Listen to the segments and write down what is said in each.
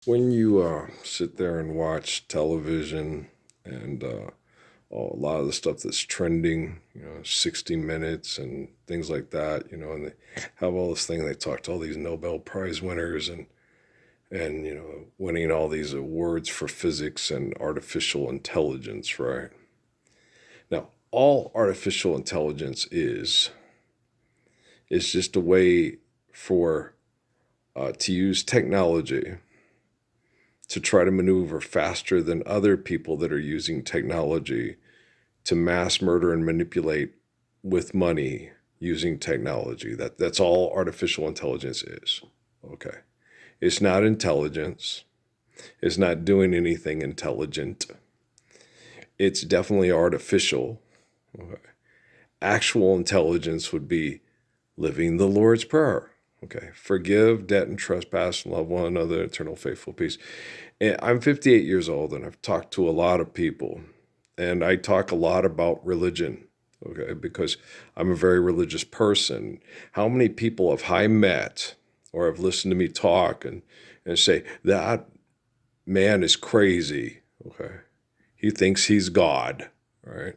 When you sit there and watch television and a lot of the stuff that's trending, 60 Minutes and things like that, and they have all this thing, they talk to all these Nobel Prize winners and winning all these awards for physics and artificial intelligence, right? Now, all artificial intelligence is just a way for to use technology to try to maneuver faster than other people that are using technology to mass murder and manipulate with money using technology. That's all artificial intelligence is. Okay. It's not intelligence. It's not doing anything intelligent. It's definitely artificial. Okay. Actual intelligence would be living the Lord's Prayer. Okay. Forgive debt and trespass and love one another, eternal faithful peace. And I'm 58 years old and I've talked to a lot of people and I talk a lot about religion. Okay. Because I'm a very religious person. How many people have I met or have listened to me talk and say, that man is crazy. Okay. He thinks he's God. Right.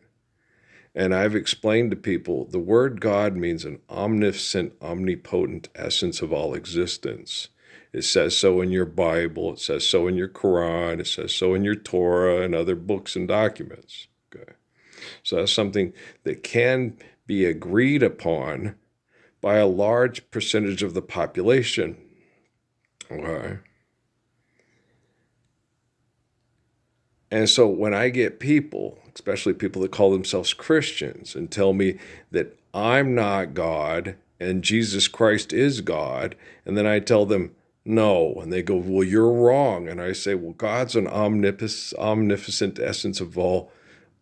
And I've explained to people the word God means an omniscient, omnipotent essence of all existence. It says so in your Bible, it says so in your Quran, it says so in your Torah and other books and documents. Okay. So that's something that can be agreed upon by a large percentage of the population. Okay. And so when I get people, especially people that call themselves Christians, and tell me that I'm not God and Jesus Christ is God, and then I tell them no, and they go, well, you're wrong. And I say, well, God's an omnipotent essence of all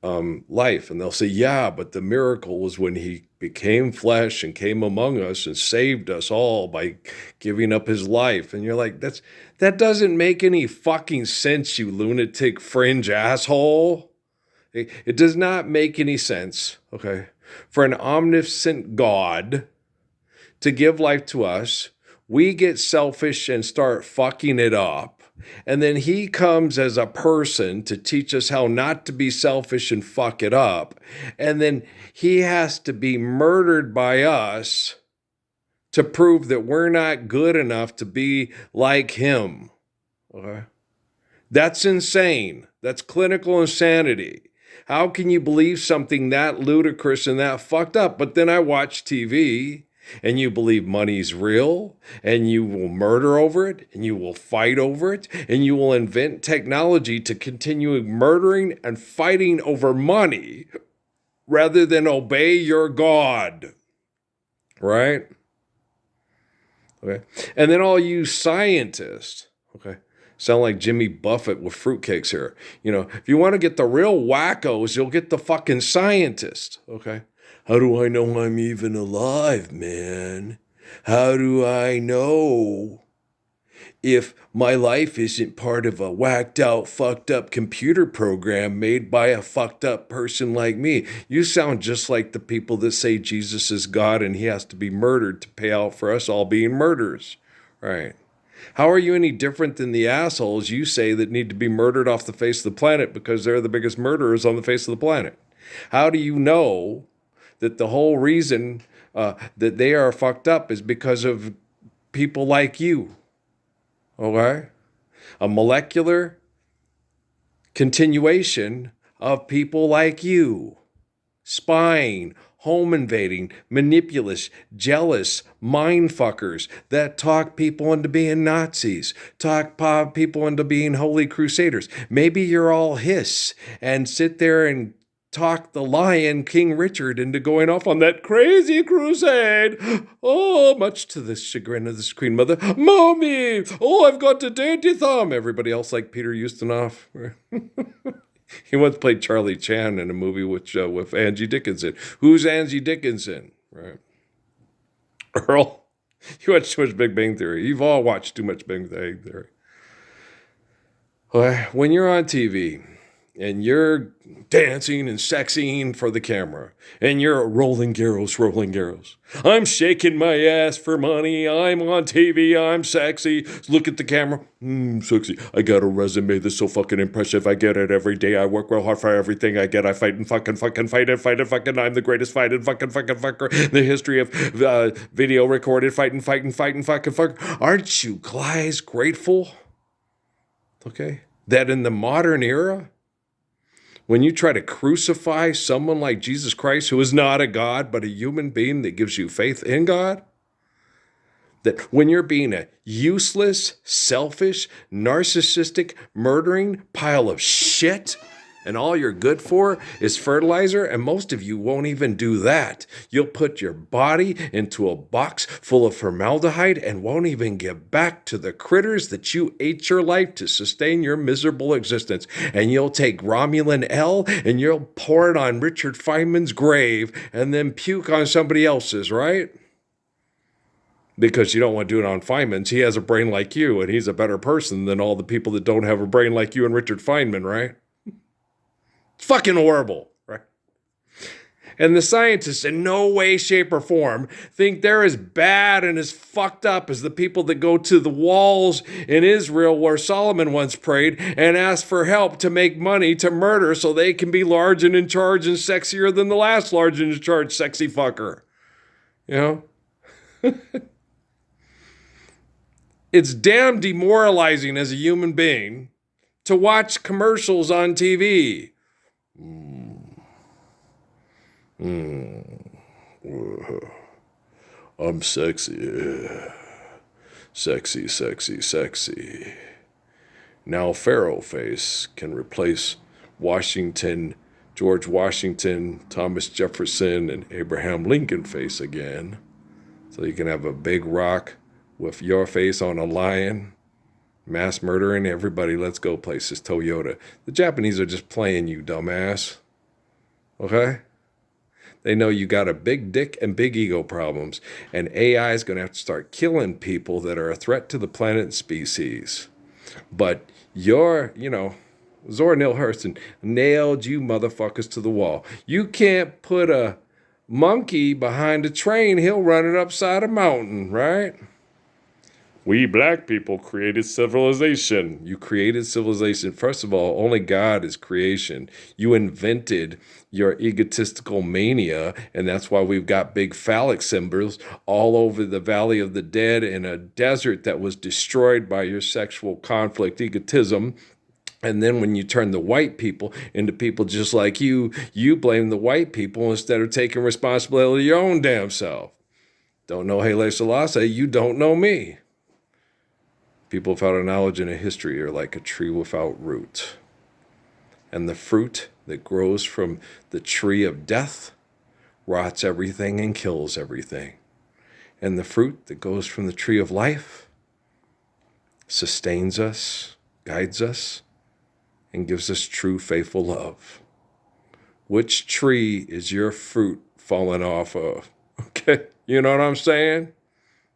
life. And they'll say, yeah, but the miracle was when he became flesh and came among us and saved us all by giving up his life. And you're like, that doesn't make any fucking sense, you lunatic fringe asshole. It does not make any sense, okay, for an omniscient God to give life to us. We get selfish and start fucking it up. And then he comes as a person to teach us how not to be selfish and fuck it up. And then he has to be murdered by us to prove that we're not good enough to be like him. Okay? That's insane. That's clinical insanity. How can you believe something that ludicrous and that fucked up? But then I watch TV and you believe money's real and you will murder over it and you will fight over it and you will invent technology to continue murdering and fighting over money rather than obey your God. Right? Okay. And then all you scientists, okay, sound like Jimmy Buffett with fruitcakes here. If you want to get the real wackos, you'll get the fucking scientists, okay? How do I know I'm even alive, man? How do I know if my life isn't part of a whacked out, fucked up computer program made by a fucked up person like me? You sound just like the people that say Jesus is God and he has to be murdered to pay out for us all being murderers, right? How are you any different than the assholes you say that need to be murdered off the face of the planet because they're the biggest murderers on the face of the planet? How do you know that the whole reason that they are fucked up is because of people like you? Okay? A molecular continuation of people like you. Spying, home invading, manipulous, jealous, mind fuckers that talk people into being Nazis, talk people into being holy crusaders. Maybe you're all hiss and sit there and talk the lion King Richard into going off on that crazy crusade. Oh, much to the chagrin of the Queen Mother. Mommy! Oh, I've got a dainty thumb. Everybody else like Peter Ustinov. He once played Charlie Chan in a movie with Angie Dickinson. Who's Angie Dickinson? Right. Earl. You watch too much Big Bang Theory. You've all watched too much Big Bang Theory. When you're on TV and you're dancing and sexing for the camera, and you're rolling girls. I'm shaking my ass for money. I'm on TV. I'm sexy. Look at the camera. Sexy. I got a resume that's so fucking impressive. I get it every day. I work real hard for everything I get. I fight and fucking fight and fight. I'm the greatest fight and fucking fucker in the history of video recorded fight and fuck. Aren't you guys grateful? Okay. That in the modern era, when you try to crucify someone like Jesus Christ, who is not a God, but a human being that gives you faith in God, that when you're being a useless, selfish, narcissistic, murdering pile of shit, and all you're good for is fertilizer, and most of you won't even do that. You'll put your body into a box full of formaldehyde and won't even give back to the critters that you ate your life to sustain your miserable existence. And you'll take Romulan L and you'll pour it on Richard Feynman's grave and then puke on somebody else's, right? Because you don't want to do it on Feynman's. He has a brain like you, and he's a better person than all the people that don't have a brain like you and Richard Feynman, right? It's fucking horrible, right? And the scientists in no way, shape, or form think they're as bad and as fucked up as the people that go to the walls in Israel where Solomon once prayed and asked for help to make money to murder so they can be large and in charge and sexier than the last large and in charge sexy fucker. You know? It's damn demoralizing as a human being to watch commercials on TV. I'm sexy. Sexy. Now Pharaoh face can replace Washington, George Washington, Thomas Jefferson, and Abraham Lincoln face again. So you can have a big rock with your face on a lion, mass murdering everybody. Let's go places, Toyota. The Japanese are just playing you, dumbass. Okay? They know you got a big dick and big ego problems, and AI is going to have to start killing people that are a threat to the planet and species. But Zora Neale Hurston nailed you motherfuckers to the wall. You can't put a monkey behind a train. He'll run it upside a mountain, right? We black people created civilization. You created civilization. First of all, only God is creation. You invented your egotistical mania, and that's why we've got big phallic symbols all over the Valley of the Dead in a desert that was destroyed by your sexual conflict, egotism. And then when you turn the white people into people just like you blame the white people instead of taking responsibility of your own damn self. Don't know Haile Selassie, you don't know me. People without a knowledge and a history are like a tree without root. And the fruit that grows from the tree of death rots everything and kills everything. And the fruit that goes from the tree of life sustains us, guides us, and gives us true, faithful love. Which tree is your fruit falling off of? Okay, you know what I'm saying?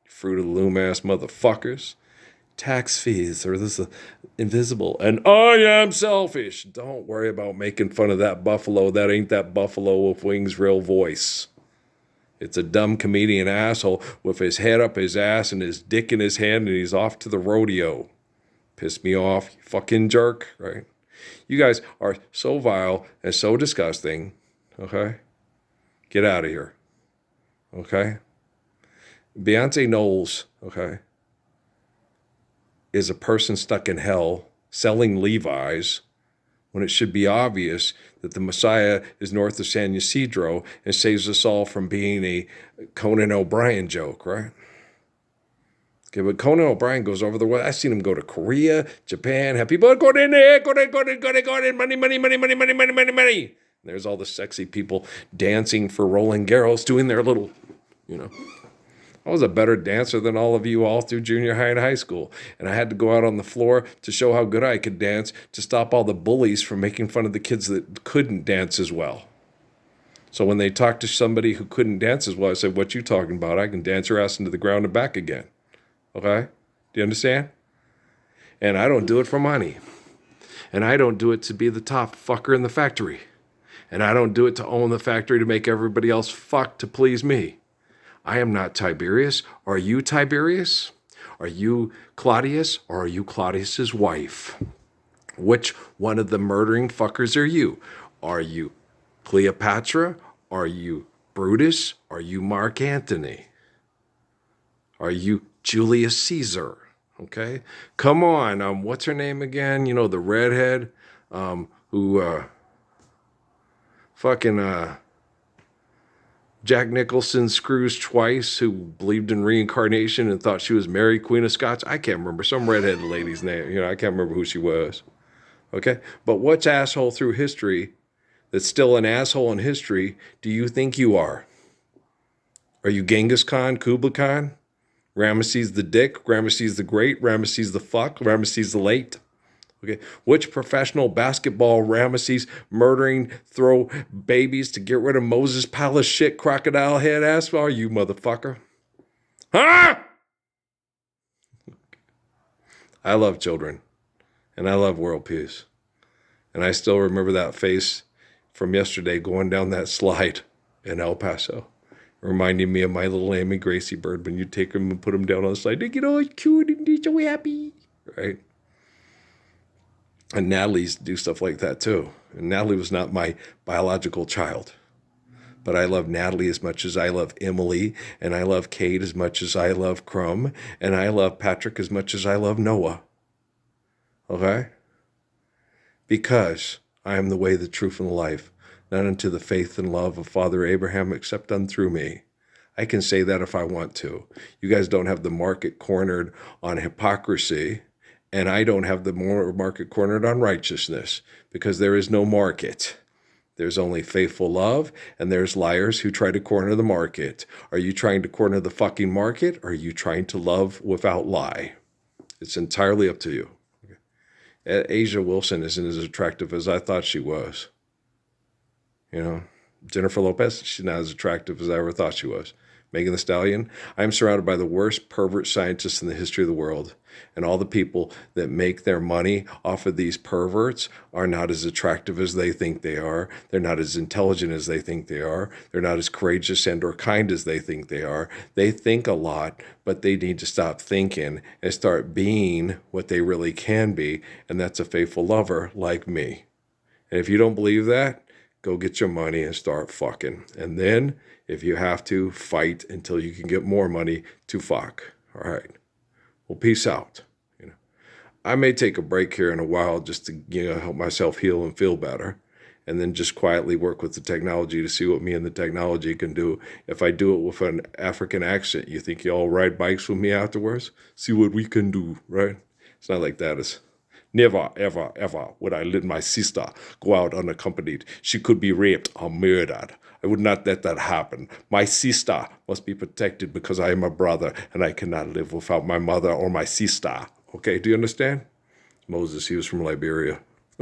Fruit of the loom-ass motherfuckers. Tax fees are this invisible, and I am selfish. Don't worry about making fun of that buffalo. That ain't that buffalo with wings real voice. It's a dumb comedian asshole with his head up his ass and his dick in his hand, and he's off to the rodeo. Piss me off, you fucking jerk, right? You guys are so vile and so disgusting, okay? Get out of here, okay? Beyonce Knowles, okay, is a person stuck in hell selling Levi's when it should be obvious that the Messiah is north of San Ysidro and saves us all from being a Conan O'Brien joke, right? Okay, but Conan O'Brien goes over the world. I've seen him go to Korea, Japan, have people go in there, go in, money. There's all the sexy people dancing for Roland Garros, doing their little, I was a better dancer than all of you all through junior high and high school. And I had to go out on the floor to show how good I could dance to stop all the bullies from making fun of the kids that couldn't dance as well. So when they talked to somebody who couldn't dance as well, I said, what you talking about? I can dance your ass into the ground and back again. Okay? Do you understand? And I don't do it for money. And I don't do it to be the top fucker in the factory. And I don't do it to own the factory to make everybody else fuck to please me. I am not Tiberius. Are you Tiberius? Are you Claudius? Or are you Claudius's wife? Which one of the murdering fuckers are you? Are you Cleopatra? Are you Brutus? Are you Mark Antony? Are you Julius Caesar? Okay? Come on. What's her name again? You know, the redhead who Jack Nicholson screws twice, who believed in reincarnation and thought she was Mary, Queen of Scots. I can't remember. Some redheaded lady's name. You know, I can't remember who she was. Okay? But which asshole through history that's still an asshole in history do you think you are? Are you Genghis Khan, Kublai Khan? Ramesses the Dick? Ramesses the Great? Ramesses the Fuck? Ramesses the Late? Okay, which professional basketball Ramesses murdering throw babies to get rid of Moses pile of shit crocodile head ass are you, motherfucker? Huh? I love children, and I love world peace. And I still remember that face from yesterday going down that slide in El Paso, reminding me of my little Amy Gracie bird when you take him and put him down on the slide. They get all cute and they're so happy, right? And Natalie's do stuff like that too. And Natalie was not my biological child. But I love Natalie as much as I love Emily. And I love Kate as much as I love Crumb. And I love Patrick as much as I love Noah. Okay? Because I am the way, the truth, and the life. Not unto the faith and love of Father Abraham, except done through me. I can say that if I want to. You guys don't have the market cornered on hypocrisy. And I don't have the market cornered on righteousness, because there is no market. There's only faithful love, and there's liars who try to corner the market. Are you trying to corner the fucking market, or are you trying to love without lie? It's entirely up to you. Okay. Asia Wilson isn't as attractive as I thought she was. You know, Jennifer Lopez, she's not as attractive as I ever thought she was. Megan Thee Stallion, I'm surrounded by the worst pervert scientists in the history of the world. And all the people that make their money off of these perverts are not as attractive as they think they are. They're not as intelligent as they think they are. They're not as courageous and or kind as they think they are. They think a lot, but they need to stop thinking and start being what they really can be. And that's a faithful lover like me. And if you don't believe that, go get your money and start fucking. And then, if you have to, fight until you can get more money to fuck. All right. Well, peace out. You know, I may take a break here in a while just to help myself heal and feel better, and then just quietly work with the technology to see what me and the technology can do. If I do it with an African accent, you think y'all ride bikes with me afterwards? See what we can do, right? It's not like that. It's never, ever, ever would I let my sister go out unaccompanied. She could be raped or murdered. I would not let that happen. My sister must be protected because I am a brother and I cannot live without my mother or my sister. Okay, do you understand? Moses, he was from Liberia.